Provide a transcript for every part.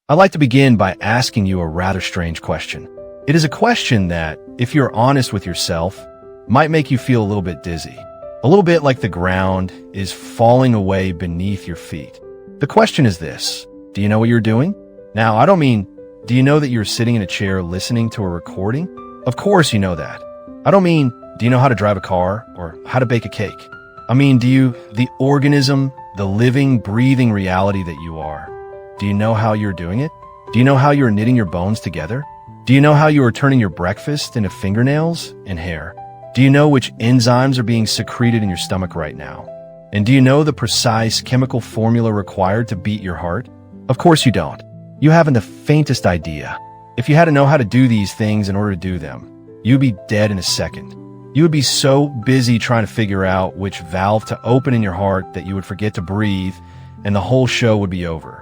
I'd like to begin by asking you a rather strange question. It is a question that, if you're honest with yourself, might make you feel a little bit dizzy. A little bit like the ground is falling away beneath your feet. The question is this: do you know what you're doing? Now, I don't mean, do you know that you're sitting in a chair listening to a recording? Of course you know that. I don't mean, do you know how to drive a car or how to bake a cake? I mean, the organism, the living, breathing reality that you are, do you know how you're doing it? Do you know how you're knitting your bones together? Do you know how you are turning your breakfast into fingernails and hair? Do you know which enzymes are being secreted in your stomach right now? And do you know the precise chemical formula required to beat your heart? Of course you don't. You haven't the faintest idea. If you had to know how to do these things in order to do them, you'd be dead in a second. You would be so busy trying to figure out which valve to open in your heart that you would forget to breathe, and the whole show would be over.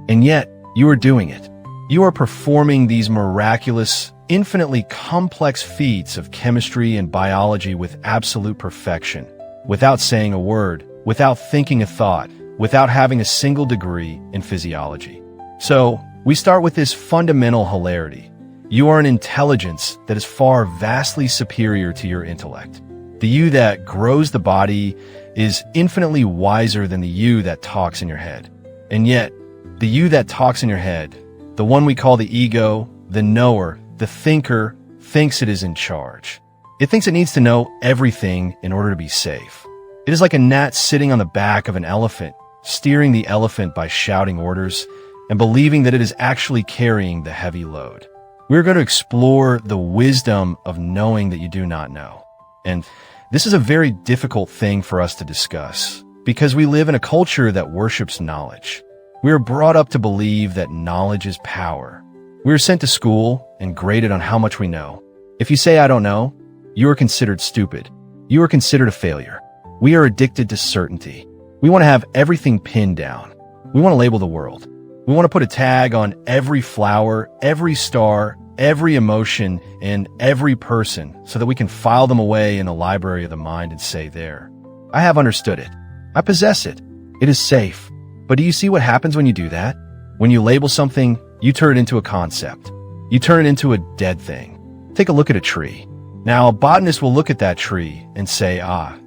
And yet, you are doing it. You are performing these miraculous, infinitely complex feats of chemistry and biology with absolute perfection, without saying a word, without thinking a thought, without having a single degree in physiology. So, we start with this fundamental hilarity. You are an intelligence that is far vastly superior to your intellect. The you that grows the body is infinitely wiser than the you that talks in your head. And yet, the you that talks in your head, the one we call the ego, the knower, the thinker, thinks it is in charge. It thinks it needs to know everything in order to be safe. It is like a gnat sitting on the back of an elephant, steering the elephant by shouting orders, and believing that it is actually carrying the heavy load. We're going to explore the wisdom of knowing that you do not know. And this is a very difficult thing for us to discuss, because we live in a culture that worships knowledge. We are brought up to believe that knowledge is power. We are sent to school and graded on how much we know. If you say, I don't know, you are considered stupid. You are considered a failure. We are addicted to certainty. We want to have everything pinned down. We want to label the world. We want to put a tag on every flower, every star, every emotion, and every person so that we can file them away in the library of the mind and say, there, I have understood it. I possess it. It is safe. But do you see what happens when you do that? When you label something, you turn it into a concept. You turn it into a dead thing. Take a look at a tree. Now, a botanist will look at that tree and say,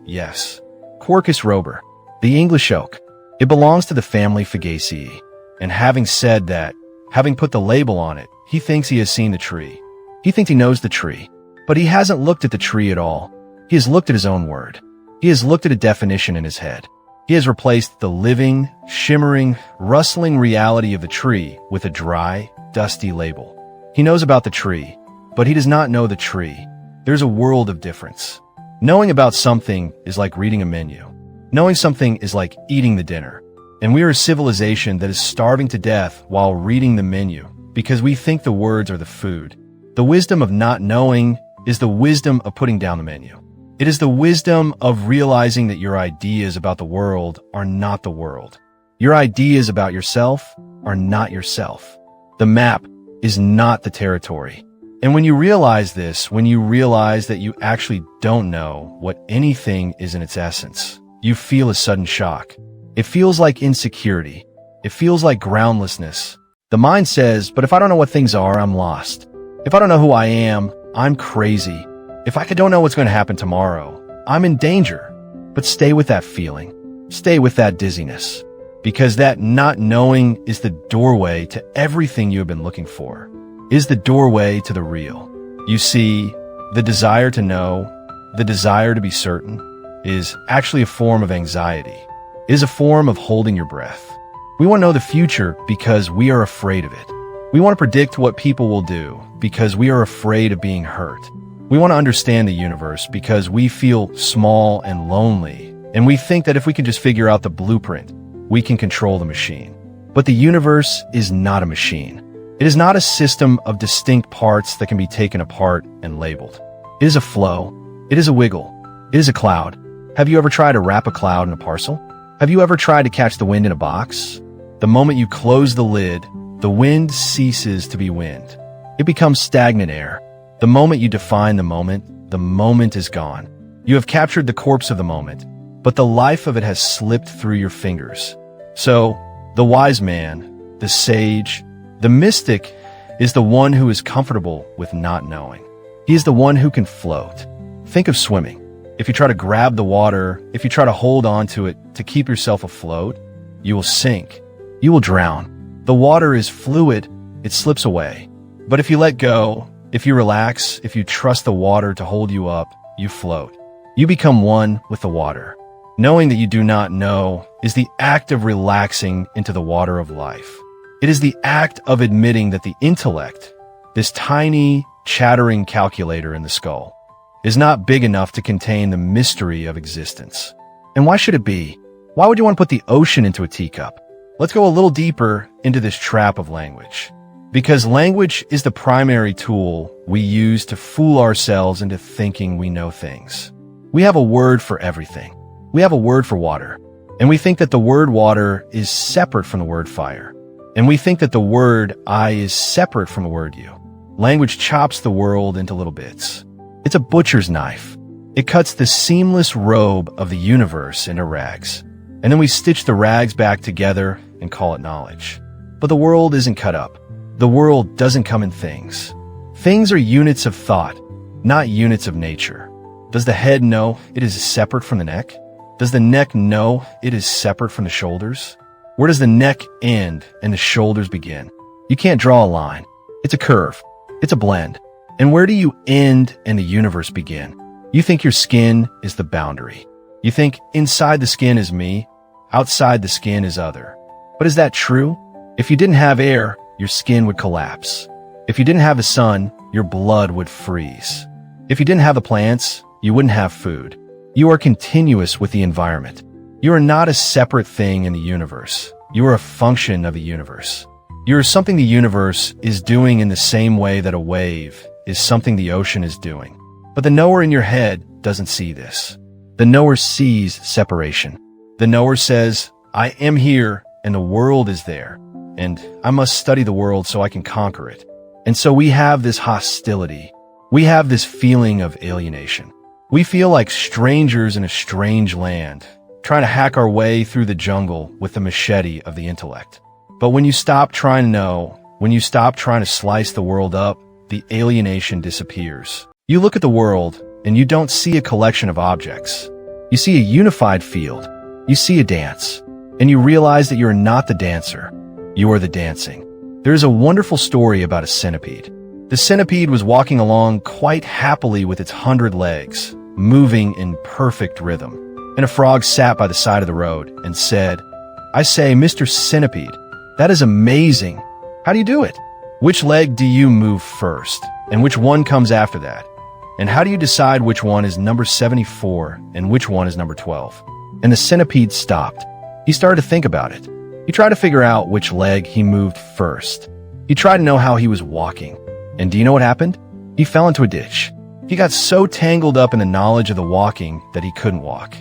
yes, Quercus robur, the English oak. It belongs to the family Fagaceae. And having said that, having put the label on it, he thinks he has seen the tree. He thinks he knows the tree. But he hasn't looked at the tree at all. He has looked at his own word. He has looked at a definition in his head. He has replaced the living, shimmering, rustling reality of the tree with a dry, dusty label. He knows about the tree, but he does not know the tree. There's a world of difference. Knowing about something is like reading a menu. Knowing something is like eating the dinner. And we are a civilization that is starving to death while reading the menu because we think the words are the food. The wisdom of not knowing is the wisdom of putting down the menu. It is the wisdom of realizing that your ideas about the world are not the world. Your ideas about yourself are not yourself. The map is not the territory. And when you realize this, when you realize that you actually don't know what anything is in its essence, you feel a sudden shock. It feels like insecurity. It feels like groundlessness. The mind says, but if I don't know what things are, I'm lost. If I don't know who I am, I'm crazy. If I don't know what's going to happen tomorrow, I'm in danger. But stay with that feeling. Stay with that dizziness. Because that not knowing is the doorway to everything you have been looking for. Is the doorway to the real. You see, the desire to know, the desire to be certain, is actually a form of anxiety. It is a form of holding your breath. We want to know the future because we are afraid of it. We want to predict what people will do because we are afraid of being hurt. We want to understand the universe because we feel small and lonely, and we think that if we can just figure out the blueprint, we can control the machine. But the universe is not a machine. It is not a system of distinct parts that can be taken apart and labeled. It is a flow. It is a wiggle. It is a cloud. Have you ever tried to wrap a cloud in a parcel? Have you ever tried to catch the wind in a box? The moment you close the lid, the wind ceases to be wind. It becomes stagnant air. The moment you define the moment is gone. You have captured the corpse of the moment, but the life of it has slipped through your fingers. So, the wise man, the sage, The mystic is the one who is comfortable with not knowing. He is the one who can float. Think of swimming. If you try to grab the water, if you try to hold on to it to keep yourself afloat, you will sink. You will drown. The water is fluid, it slips away. But if you let go, if you relax, if you trust the water to hold you up, you float. You become one with the water. Knowing that you do not know is the act of relaxing into the water of life. It is the act of admitting that the intellect, this tiny, chattering calculator in the skull, is not big enough to contain the mystery of existence. And why should it be? Why would you want to put the ocean into a teacup? Let's go a little deeper into this trap of language. Because language is the primary tool we use to fool ourselves into thinking we know things. We have a word for everything. We have a word for water. And we think that the word water is separate from the word fire. And we think that the word I is separate from the word you. Language chops the world into little bits. It's a butcher's knife. It cuts the seamless robe of the universe into rags. And then we stitch the rags back together and call it knowledge. But the world isn't cut up. The world doesn't come in things. Things are units of thought, not units of nature. Does the head know it is separate from the neck? Does the neck know it is separate from the shoulders? Where does the neck end and the shoulders begin? You can't draw a line. It's a curve. It's a blend. And where do you end and the universe begin? You think your skin is the boundary. You think inside the skin is me, outside the skin is other. But is that true? If you didn't have air, your skin would collapse. If you didn't have the sun, your blood would freeze. If you didn't have the plants, you wouldn't have food. You are continuous with the environment. You are not a separate thing in the universe. You are a function of the universe. You are something the universe is doing in the same way that a wave is something the ocean is doing. But the knower in your head doesn't see this. The knower sees separation. The knower says, I am here and the world is there, and I must study the world so I can conquer it. And so we have this hostility. We have this feeling of alienation. We feel like strangers in a strange land, trying to hack our way through the jungle with the machete of the intellect. But when you stop trying to know, when you stop trying to slice the world up, the alienation disappears. You look at the world, and you don't see a collection of objects. You see a unified field. You see a dance. And you realize that you are not the dancer. You are the dancing. There is a wonderful story about a centipede. The centipede was walking along quite happily with its 100 legs, moving in perfect rhythm. And a frog sat by the side of the road and said, I say, Mr. Centipede, that is amazing. How do you do it? Which leg do you move first? And which one comes after that? And how do you decide which one is number 74 and which one is number 12? And the centipede stopped. He started to think about it. He tried to figure out which leg he moved first. He tried to know how he was walking. And do you know what happened? He fell into a ditch. He got so tangled up in the knowledge of the walking that he couldn't walk.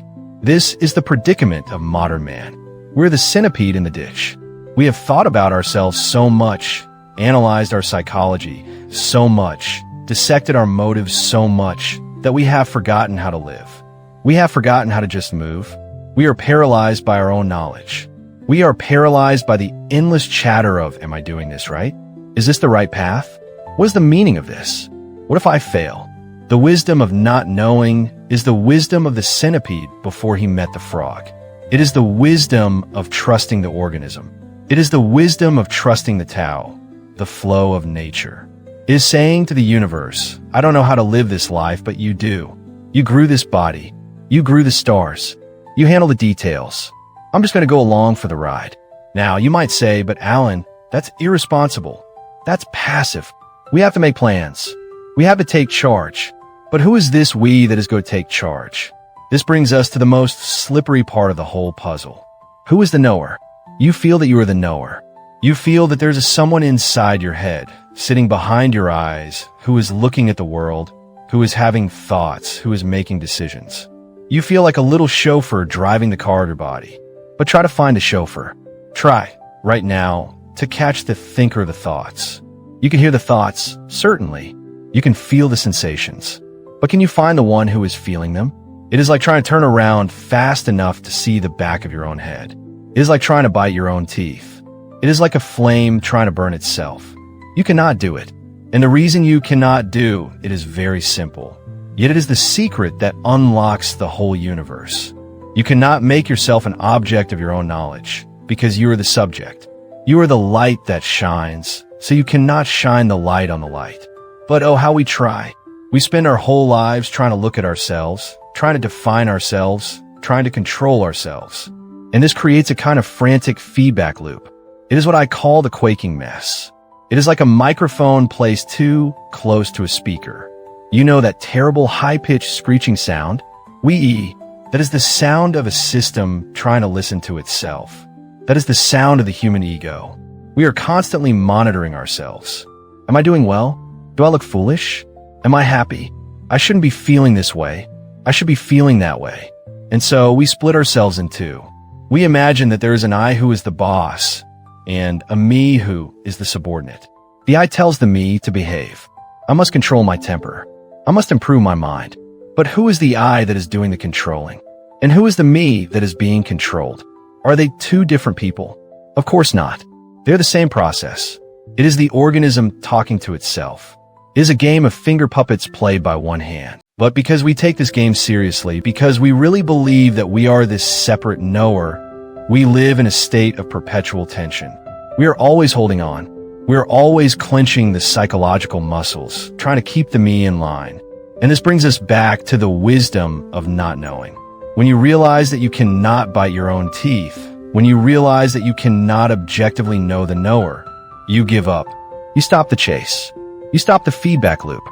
This is the predicament of modern man. We're the centipede in the ditch. We have thought about ourselves so much, analyzed our psychology so much, dissected our motives so much, that we have forgotten how to live. We have forgotten how to just move. We are paralyzed by our own knowledge. We are paralyzed by the endless chatter of, am I doing this right? Is this the right path? What is the meaning of this? What if I fail? The wisdom of not knowing is the wisdom of the centipede before he met the frog. It is the wisdom of trusting the organism. It is the wisdom of trusting the Tao, the flow of nature. It is saying to the universe, I don't know how to live this life, but you do. You grew this body. You grew the stars. You handle the details. I'm just going to go along for the ride. Now, you might say, but Alan, that's irresponsible. That's passive. We have to make plans. We have to take charge. But who is this we that is going to take charge? This brings us to the most slippery part of the whole puzzle. Who is the knower? You feel that you are the knower. You feel that there's someone inside your head, sitting behind your eyes, who is looking at the world, who is having thoughts, who is making decisions. You feel like a little chauffeur driving the car of your body. But try to find a chauffeur. Try, right now, to catch the thinker of the thoughts. You can hear the thoughts, certainly. You can feel the sensations. But can you find the one who is feeling them? It is like trying to turn around fast enough to see the back of your own head. It is like trying to bite your own teeth. It is like a flame trying to burn itself. You cannot do it. And the reason you cannot do it is very simple. Yet it is the secret that unlocks the whole universe. You cannot make yourself an object of your own knowledge, because you are the subject. You are the light that shines, so you cannot shine the light on the light. But oh, how we try. We spend our whole lives trying to look at ourselves, trying to define ourselves, trying to control ourselves. And this creates a kind of frantic feedback loop. It is what I call the quaking mess. It is like a microphone placed too close to a speaker. You know that terrible high-pitched screeching sound? That is the sound of a system trying to listen to itself. That is the sound of the human ego. We are constantly monitoring ourselves. Am I doing well? Do I look foolish? Am I happy? I shouldn't be feeling this way. I should be feeling that way. And so we split ourselves in two. We imagine that there is an I who is the boss and a me who is the subordinate. The I tells the me to behave. I must control my temper. I must improve my mind. But who is the I that is doing the controlling? And who is the me that is being controlled? Are they two different people? Of course not. They're the same process. It is the organism talking to itself. It is a game of finger puppets played by one hand. But because we take this game seriously, because we really believe that we are this separate knower, we live in a state of perpetual tension. We are always holding on. We are always clenching the psychological muscles, trying to keep the me in line. And this brings us back to the wisdom of not knowing. When you realize that you cannot bite your own teeth, when you realize that you cannot objectively know the knower, you give up. You stop the chase. You stop the feedback loop.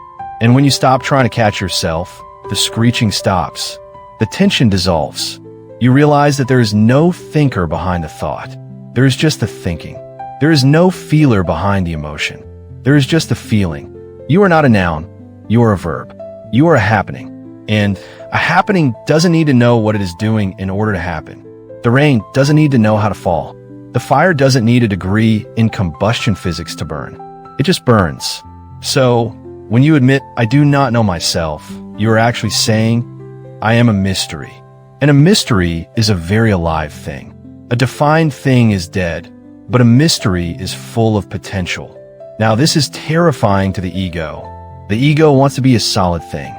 And when you stop trying to catch yourself, the screeching stops. The tension dissolves. You realize that there is no thinker behind the thought. There is just the thinking. There is no feeler behind the emotion. There is just the feeling. You are not a noun. You are a verb. You are a happening. And a happening doesn't need to know what it is doing in order to happen. The rain doesn't need to know how to fall. The fire doesn't need a degree in combustion physics to burn. It just burns. So, when you admit, I do not know myself, you are actually saying, I am a mystery. And a mystery is a very alive thing. A defined thing is dead, but a mystery is full of potential. Now, this is terrifying to the ego. The ego wants to be a solid thing.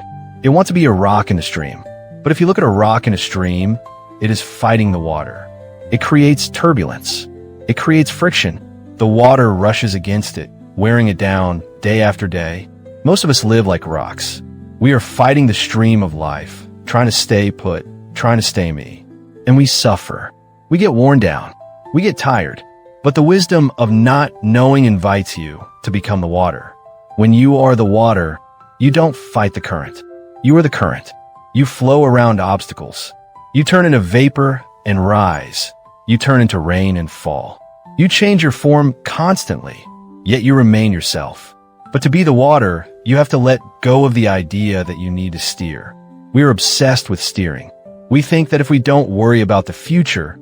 It wants to be a rock in a stream. But if you look at a rock in a stream, it is fighting the water. It creates turbulence. It creates friction. The water rushes against it, wearing it down day after day. Most of us live like rocks. We are fighting the stream of life, trying to stay put, trying to stay me. And we suffer. We get worn down. We get tired. But the wisdom of not knowing invites you to become the water. When you are the water, you don't fight the current. You are the current. You flow around obstacles. You turn into vapor and rise. You turn into rain and fall. You change your form constantly, yet you remain yourself. But to be the water, you have to let go of the idea that you need to steer. We are obsessed with steering. We think that if we don't worry about the future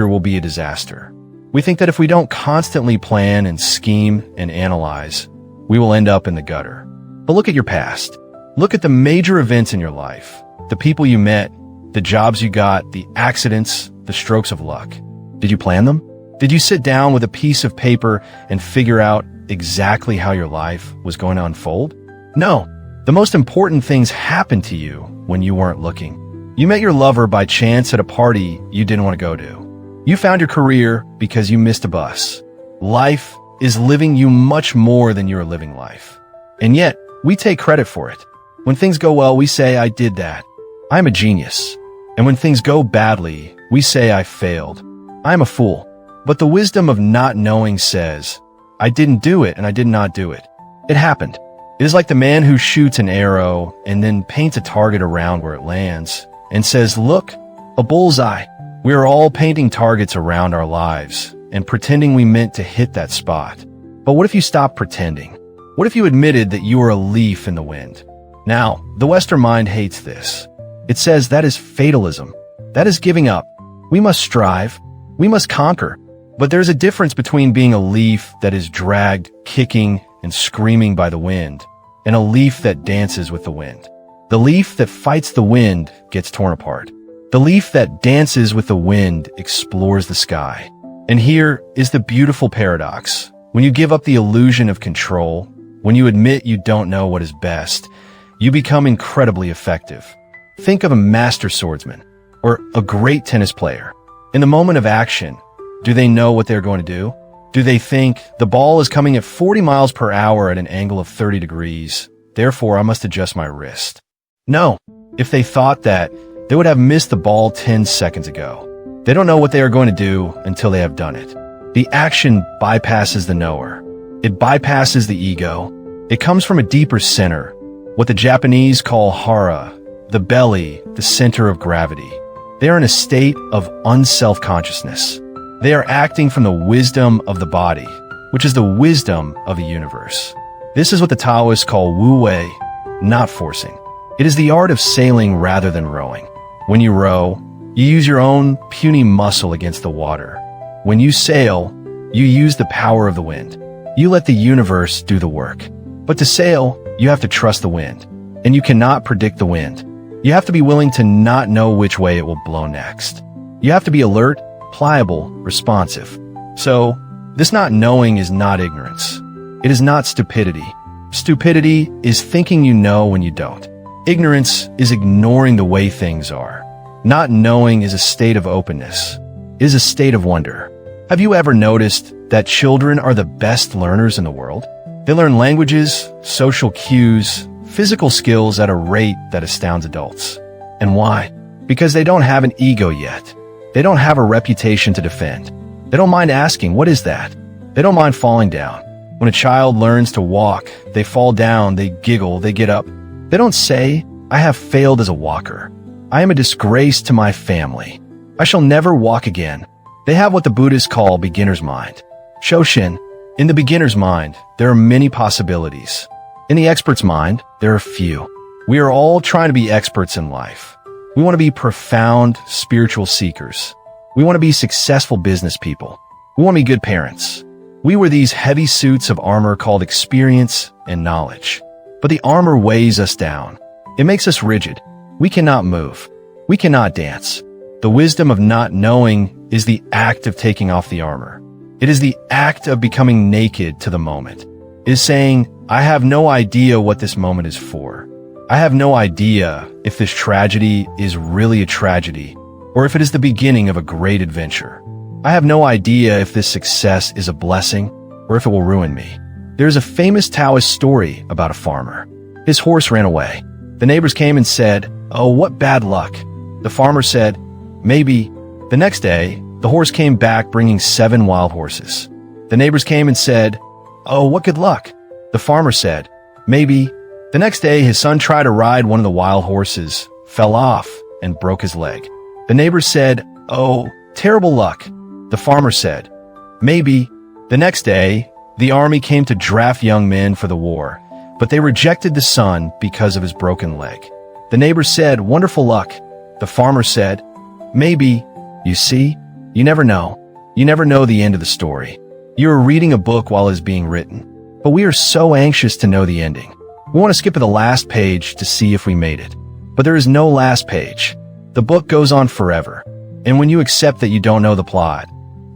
will be a disaster. We think that if we don't constantly plan and scheme and analyze, we will end up in the gutter. But look at your past. Look at the major events in your life, the people you met, the jobs you got, the accidents, the strokes of luck. Did you plan them? Did you sit down with a piece of paper and figure out exactly how your life was going to unfold? No. The most important things happened to you when you weren't looking. You met your lover by chance at a party you didn't want to go to. You found your career because you missed a bus. Life is living you much more than you're living life. And yet, we take credit for it. When things go well, we say, I did that. I'm a genius. And when things go badly, we say, I failed. I'm a fool. But the wisdom of not knowing says, I didn't do it and I did not do it. It happened. It is like the man who shoots an arrow and then paints a target around where it lands and says, look, a bullseye. We are all painting targets around our lives and pretending we meant to hit that spot. But what if you stopped pretending? What if you admitted that you are a leaf in the wind? Now, the Western mind hates this. It says that is fatalism. That is giving up. We must strive. We must conquer. But there's a difference between being a leaf that is dragged, kicking, and screaming by the wind, and a leaf that dances with the wind. The leaf that fights the wind gets torn apart. The leaf that dances with the wind explores the sky. And here is the beautiful paradox. When you give up the illusion of control, when you admit you don't know what is best, you become incredibly effective. Think of a master swordsman or a great tennis player. In the moment of action, do they know what they're going to do? Do they think the ball is coming at 40 miles per hour at an angle of 30 degrees, therefore I must adjust my wrist? No. If they thought that, they would have missed the ball 10 seconds ago. They don't know what they are going to do until they have done it. The action bypasses the knower. It bypasses the ego. It comes from a deeper center, what the Japanese call hara, the belly, the center of gravity. They are in a state of unself-consciousness. They are acting from the wisdom of the body, which is the wisdom of the universe. This is what the Taoists call wu wei, not forcing. It is the art of sailing rather than rowing. When you row, you use your own puny muscle against the water. When you sail, you use the power of the wind. You let the universe do the work. But to sail, you have to trust the wind, and you cannot predict the wind. You have to be willing to not know which way it will blow next. You have to be alert, pliable, responsive. So, this not knowing is not ignorance. It is not stupidity. Stupidity is thinking you know when you don't. Ignorance is ignoring the way things are. Not knowing is a state of openness. It is a state of wonder. Have you ever noticed that children are the best learners in the world? They learn languages, social cues, physical skills at a rate that astounds adults. And why? Because they don't have an ego yet. They don't have a reputation to defend. They don't mind asking, what is that? They don't mind falling down. When a child learns to walk, they fall down, they giggle, they get up. They don't say, I have failed as a walker. I am a disgrace to my family. I shall never walk again. They have what the Buddhists call beginner's mind. Shoshin, in the beginner's mind, there are many possibilities. In the expert's mind, there are few. We are all trying to be experts in life. We want to be profound spiritual seekers. We want to be successful business people. We want to be good parents. We wear these heavy suits of armor called experience and knowledge. But the armor weighs us down. It makes us rigid. We cannot move. We cannot dance. The wisdom of not knowing is the act of taking off the armor. It is the act of becoming naked to the moment. It is saying, I have no idea what this moment is for. I have no idea if this tragedy is really a tragedy or if it is the beginning of a great adventure. I have no idea if this success is a blessing or if it will ruin me. There is a famous Taoist story about a farmer. His horse ran away. The neighbors came and said, oh, what bad luck. The farmer said, maybe. The next day, the horse came back bringing 7 wild horses. The neighbors came and said, oh, what good luck. The farmer said, maybe. The next day, his son tried to ride one of the wild horses, fell off, and broke his leg. The neighbors said, oh, terrible luck. The farmer said, maybe. The next day, the army came to draft young men for the war, but they rejected the son because of his broken leg. The neighbors said, wonderful luck. The farmer said, maybe. You see, you never know. You never know the end of the story. You are reading a book while it is being written, but we are so anxious to know the ending. We want to skip to the last page to see if we made it. But there is no last page. The book goes on forever. And when you accept that you don't know the plot,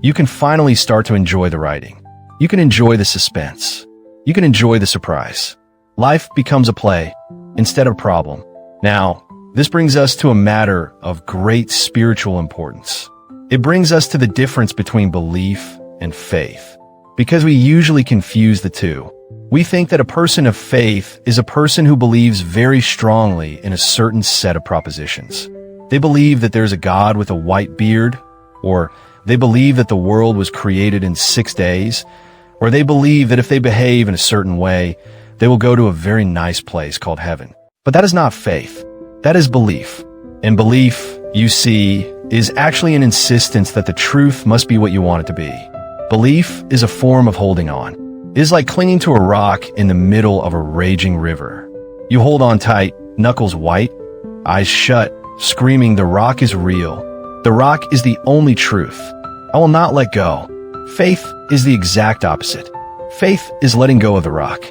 you can finally start to enjoy the writing. You can enjoy the suspense. You can enjoy the surprise. Life becomes a play instead of a problem. Now, this brings us to a matter of great spiritual importance. It brings us to the difference between belief and faith, because we usually confuse the two. We think that a person of faith is a person who believes very strongly in a certain set of propositions. They believe that there's a God with a white beard, or they believe that the world was created in 6 days, or they believe that if they behave in a certain way, they will go to a very nice place called heaven. But that is not faith. That is belief. And belief, you see, is actually an insistence that the truth must be what you want it to be. Belief is a form of holding on. It is like clinging to a rock in the middle of a raging river. You hold on tight, knuckles white, eyes shut, screaming, the rock is real. The rock is the only truth. I will not let go. Faith is the exact opposite. Faith is letting go of the rock.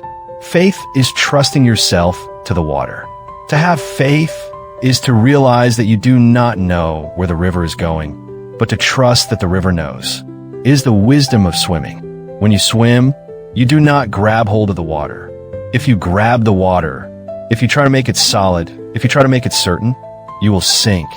Faith is trusting yourself to the water. To have faith is to realize that you do not know where the river is going, but to trust that the river knows. It is the wisdom of swimming. When you swim, you do not grab hold of the water. If you grab the water, if you try to make it solid, if you try to make it certain, you will sink.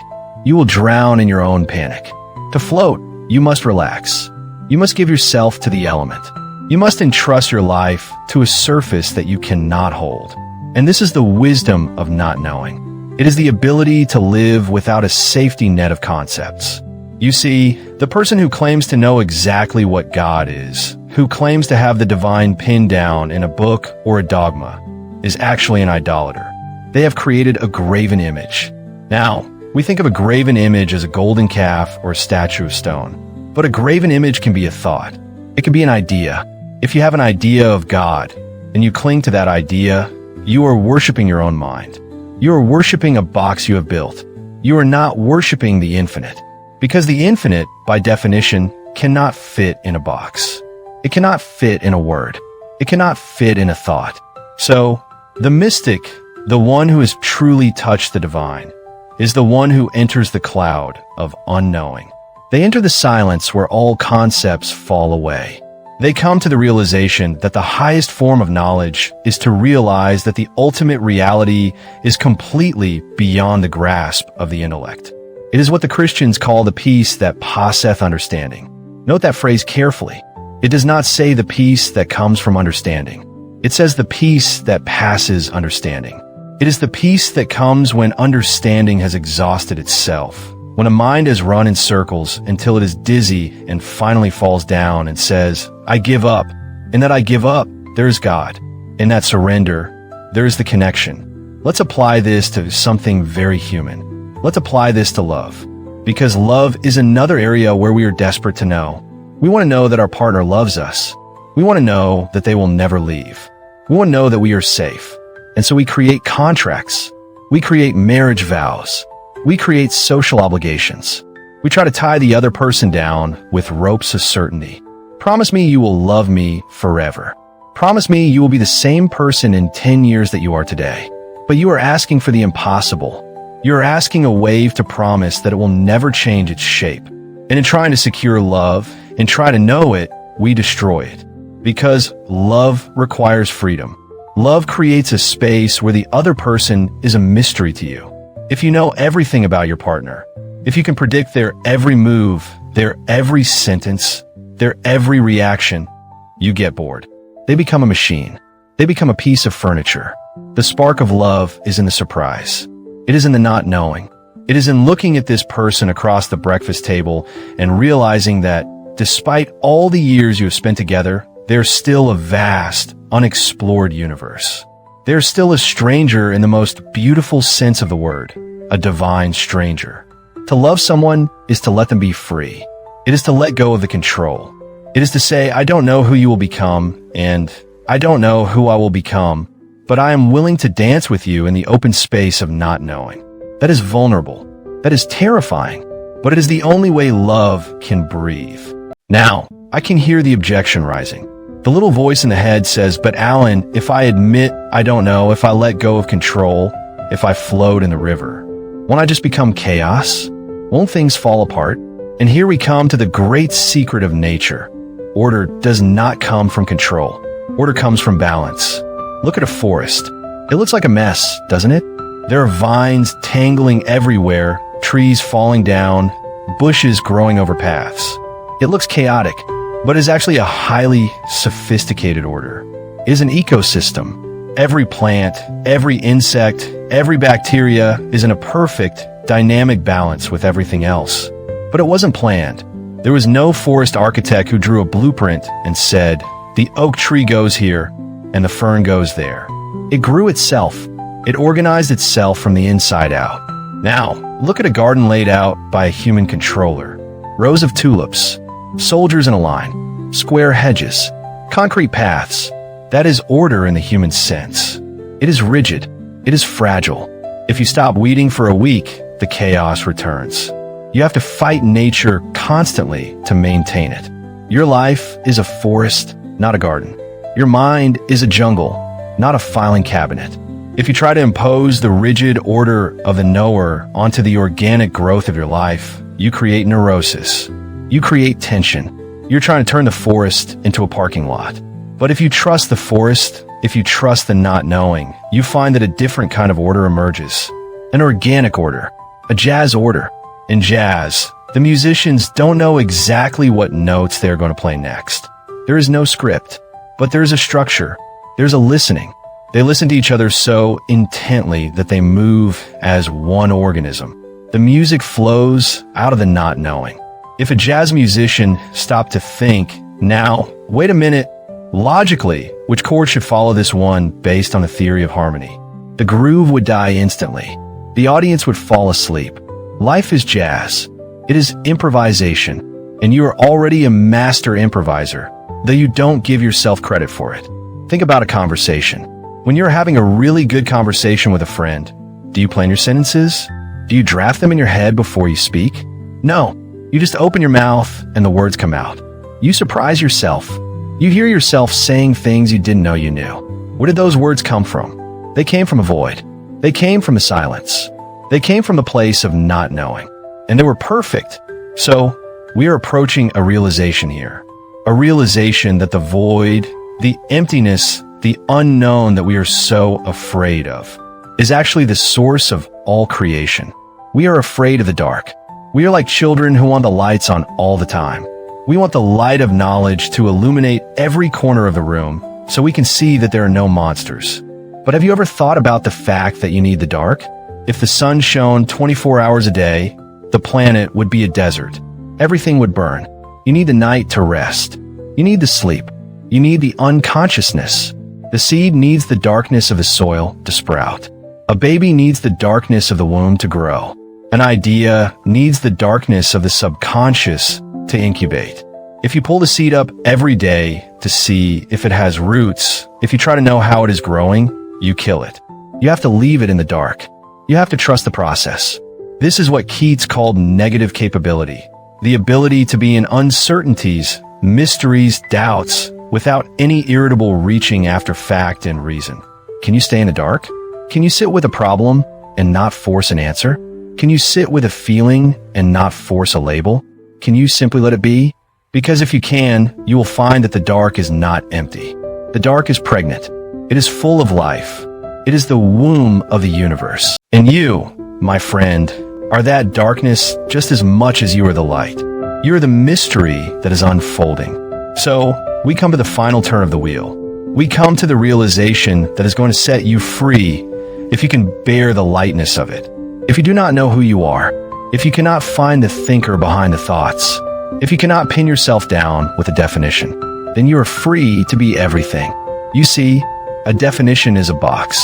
You will drown in your own panic. To float, you must relax. You must give yourself to the element. You must entrust your life to a surface that you cannot hold. And this is the wisdom of not knowing. It is the ability to live without a safety net of concepts. You see, the person who claims to know exactly what God is, who claims to have the divine pinned down in a book or a dogma, is actually an idolater. They have created a graven image. Now, we think of a graven image as a golden calf or a statue of stone. But a graven image can be a thought. It can be an idea. If you have an idea of God, and you cling to that idea, you are worshiping your own mind. You are worshiping a box you have built. You are not worshiping the infinite. Because the infinite, by definition, cannot fit in a box. It cannot fit in a word. It cannot fit in a thought. So, the mystic, the one who has truly touched the divine, is the one who enters the cloud of unknowing. They enter the silence where all concepts fall away. They come to the realization that the highest form of knowledge is to realize that the ultimate reality is completely beyond the grasp of the intellect. It is what the Christians call the peace that passeth understanding. Note that phrase carefully. It does not say the peace that comes from understanding. It says the peace that passes understanding. It is the peace that comes when understanding has exhausted itself, when a mind has run in circles until it is dizzy and finally falls down and says, I give up. In that I give up, there is God. In that surrender, there is the connection. Let's apply this to something very human. Let's apply this to love. Because love is another area where we are desperate to know. We want to know that our partner loves us. We want to know that they will never leave. We want to know that we are safe. And so we create contracts. We create marriage vows. We create social obligations. We try to tie the other person down with ropes of certainty. Promise me you will love me forever. Promise me you will be the same person in 10 years that you are today. But you are asking for the impossible. You are asking a wave to promise that it will never change its shape. And in trying to secure love and try to know it, we destroy it. Because love requires freedom. Love creates a space where the other person is a mystery to you. If you know everything about your partner, if you can predict their every move, their every sentence, their every reaction, you get bored. They become a machine. They become a piece of furniture. The spark of love is in the surprise. It is in the not knowing. It is in looking at this person across the breakfast table and realizing that despite all the years you have spent together, there's still a vast, unexplored universe. There's still a stranger in the most beautiful sense of the word, a divine stranger. To love someone is to let them be free. It is to let go of the control. It is to say, I don't know who you will become, and I don't know who I will become, but I am willing to dance with you in the open space of not knowing. That is vulnerable. That is terrifying, but it is the only way love can breathe. Now, I can hear the objection rising. The little voice in the head says, but Alan, if I admit I don't know, if I let go of control, if I float in the river, won't I just become chaos? Won't things fall apart? And here we come to the great secret of nature. Order does not come from control. Order comes from balance. Look at a forest. It looks like a mess, doesn't it? There are vines tangling everywhere, trees falling down, bushes growing over paths. It looks chaotic, but is actually a highly sophisticated order. It is an ecosystem. Every plant, every insect, every bacteria is in a perfect, dynamic balance with everything else. But it wasn't planned. There was no forest architect who drew a blueprint and said, the oak tree goes here and the fern goes there. It grew itself. It organized itself from the inside out. Now, look at a garden laid out by a human controller. Rows of tulips, soldiers in a line, square hedges, concrete paths. That is order in the human sense. It is rigid. It is fragile. If you stop weeding for a week, the chaos returns. You have to fight nature constantly to maintain it. Your life is a forest, not a garden. Your mind is a jungle, not a filing cabinet. If you try to impose the rigid order of the knower onto the organic growth of your life, you create neurosis. You create tension. you're trying to turn the forest into a parking lot. But if you trust the forest, if you trust the not knowing, you find that a different kind of order emerges. An organic order, a jazz order. In jazz, the musicians don't know exactly what notes they're going to play next. There is no script, but there's a structure. There's a listening. They listen to each other so intently that they move as one organism. The music flows out of the not knowing. If a jazz musician stopped to think, now, wait a minute, logically, which chord should follow this one based on the theory of harmony? The groove would die instantly. The audience would fall asleep. Life is jazz. It is improvisation, and you are already a master improviser, though you don't give yourself credit for it. Think about a conversation. When you're having a really good conversation with a friend, do you plan your sentences? Do you draft them in your head before you speak? No. You just open your mouth and the words come out. You surprise yourself. You hear yourself saying things you didn't know you knew. Where did those words come from? They came from a void. They came from the silence. They came from the place of not knowing. And they were perfect. So, we are approaching a realization here. A realization that the void, the emptiness, the unknown that we are so afraid of, is actually the source of all creation. We are afraid of the dark. We are like children who want the lights on all the time. We want the light of knowledge to illuminate every corner of the room so we can see that there are no monsters. But have you ever thought about the fact that you need the dark? If the sun shone 24 hours a day, the planet would be a desert. Everything would burn. You need the night to rest. You need the sleep. You need the unconsciousness. The seed needs the darkness of the soil to sprout. A baby needs the darkness of the womb to grow. An idea needs the darkness of the subconscious to incubate. If you pull the seed up every day to see if it has roots, if you try to know how it is growing, you kill it. You have to leave it in the dark. You have to trust the process. This is what Keats called negative capability. The ability to be in uncertainties, mysteries, doubts, without any irritable reaching after fact and reason. Can you stay in the dark? Can you sit with a problem and not force an answer? Can you sit with a feeling and not force a label? Can you simply let it be? Because if you can, you will find that the dark is not empty. The dark is pregnant. It is full of life. It is the womb of the universe. And you, my friend, are that darkness just as much as you are the light. You are the mystery that is unfolding. So, we come to the final turn of the wheel. We come to the realization that is going to set you free if you can bear the lightness of it. If you do not know who you are, if you cannot find the thinker behind the thoughts, if you cannot pin yourself down with a definition, then you are free to be everything. You see, a definition is a box.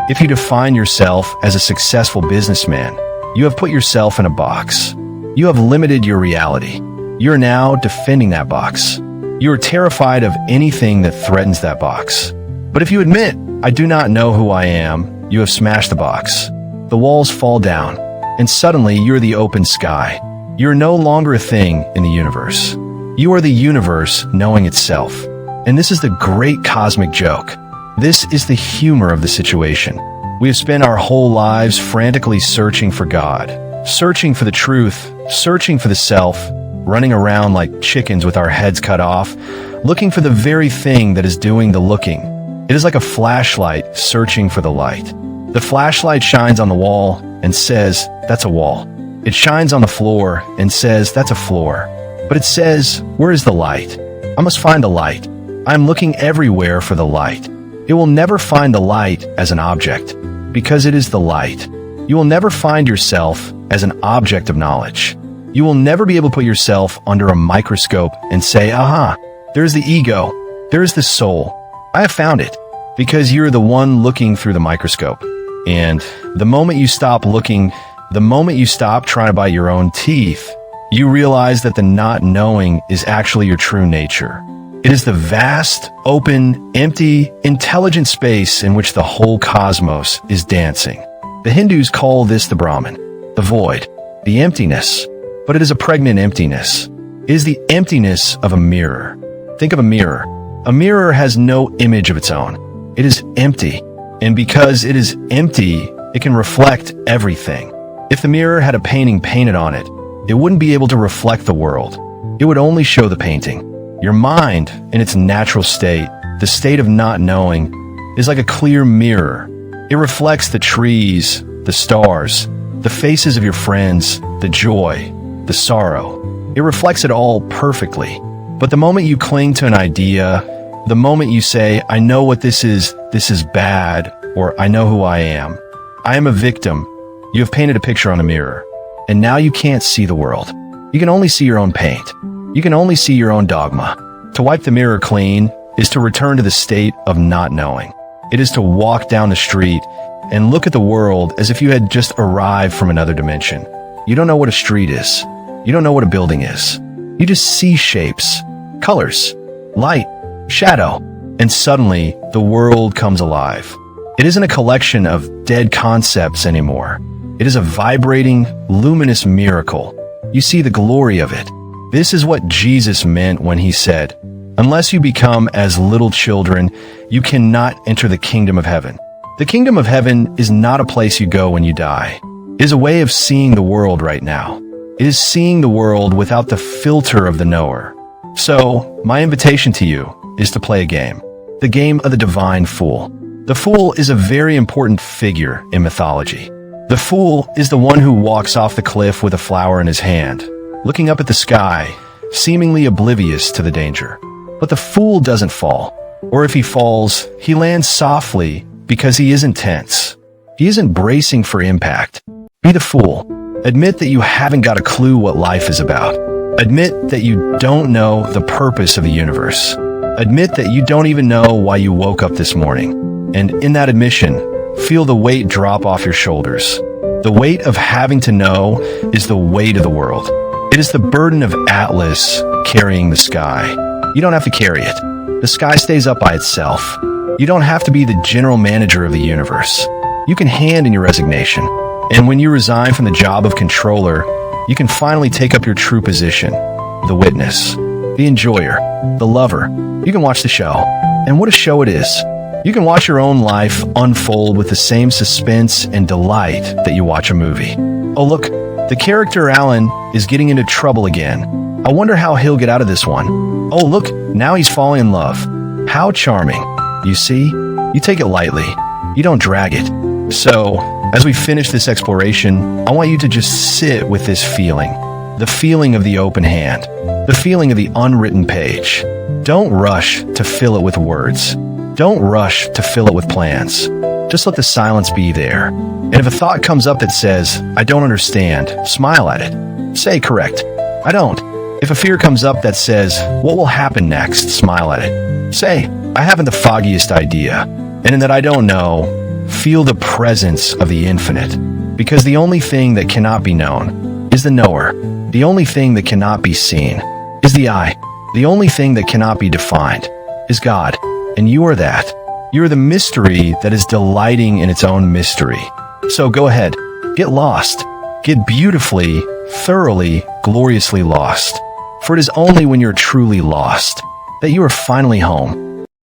If you define yourself as a successful businessman, you have put yourself in a box. You have limited your reality. You are now defending that box. You are terrified of anything that threatens that box. But if you admit, I do not know who I am, you have smashed the box. The walls fall down, and suddenly you're the open sky. You're no longer a thing in the universe. You are the universe knowing itself. And this is the great cosmic joke. This is the humor of the situation. We have spent our whole lives frantically searching for God, searching for the truth, searching for the self, running around like chickens with our heads cut off, looking for the very thing that is doing the looking. It is like a flashlight searching for the light. The flashlight shines on the wall and says, that's a wall. It shines on the floor and says, that's a floor. But it says, where is the light? I must find the light. I am looking everywhere for the light. It will never find the light as an object, because it is the light. You will never find yourself as an object of knowledge. You will never be able to put yourself under a microscope and say, aha, there's the ego, there's the soul. I have found it, because you're the one looking through the microscope. And the moment you stop looking, the moment you stop trying to bite your own teeth, you realize that the not knowing is actually your true nature. It is the vast, open, empty, intelligent space in which the whole cosmos is dancing. The Hindus call this the Brahman, the void, the emptiness. But it is a pregnant emptiness. It is the emptiness of a mirror. Think of a mirror. A mirror has no image of its own. It is empty. And because it is empty, it can reflect everything. If the mirror had a painting painted on it, it wouldn't be able to reflect the world. It would only show the painting. Your mind, in its natural state, the state of not knowing, is like a clear mirror. It reflects the trees, the stars, the faces of your friends, the joy, the sorrow. It reflects it all perfectly. But the moment you cling to an idea, the moment you say, I know what this is bad, or I know who I am a victim, you have painted a picture on a mirror. And now you can't see the world. You can only see your own paint. You can only see your own dogma. To wipe the mirror clean is to return to the state of not knowing. It is to walk down the street and look at the world as if you had just arrived from another dimension. You don't know what a street is. You don't know what a building is. You just see shapes, colors, light, shadow, and suddenly the world comes alive. It isn't a collection of dead concepts anymore. It is a vibrating, luminous miracle. You see the glory of it. This is what Jesus meant when he said, unless you become as little children, you cannot enter the kingdom of heaven. The kingdom of heaven is not a place you go when you die. It is a way of seeing the world right now. It is seeing the world without the filter of the knower. So, my invitation to you is to play a game. The game of the divine fool. The fool is a very important figure in mythology. The fool is the one who walks off the cliff with a flower in his hand, looking up at the sky, seemingly oblivious to the danger. But the fool doesn't fall. Or if he falls, he lands softly because he isn't tense. He isn't bracing for impact. Be the fool. Admit that you haven't got a clue what life is about. Admit that you don't know the purpose of the universe. Admit that you don't even know why you woke up this morning. And in that admission, feel the weight drop off your shoulders. The weight of having to know is the weight of the world. It is the burden of Atlas carrying the sky. You don't have to carry it. The sky stays up by itself. You don't have to be the general manager of the universe. You can hand in your resignation. And when you resign from the job of controller, you can finally take up your true position. The witness, the enjoyer, the lover. You can watch the show. And what a show it is. You can watch your own life unfold with the same suspense and delight that you watch a movie. Oh look, the character Alan is getting into trouble again. I wonder how he'll get out of this one. Oh look, now he's falling in love. How charming. You see, you take it lightly. You don't drag it. So, as we finish this exploration, I want you to just sit with this feeling. The feeling of the open hand. The feeling of the unwritten page. Don't rush to fill it with words. Don't rush to fill it with plans. Just let the silence be there. And if a thought comes up that says, I don't understand, smile at it. Say, correct. I don't. If a fear comes up that says, what will happen next, smile at it. Say, I haven't the foggiest idea. And in that I don't know, feel the presence of the infinite. Because the only thing that cannot be known is the knower. The only thing that cannot be seen is the I. The only thing that cannot be defined is God. And you are that. You are the mystery that is delighting in its own mystery. So go ahead, get lost. Get beautifully, thoroughly, gloriously lost. For it is only when you're truly lost that you are finally home.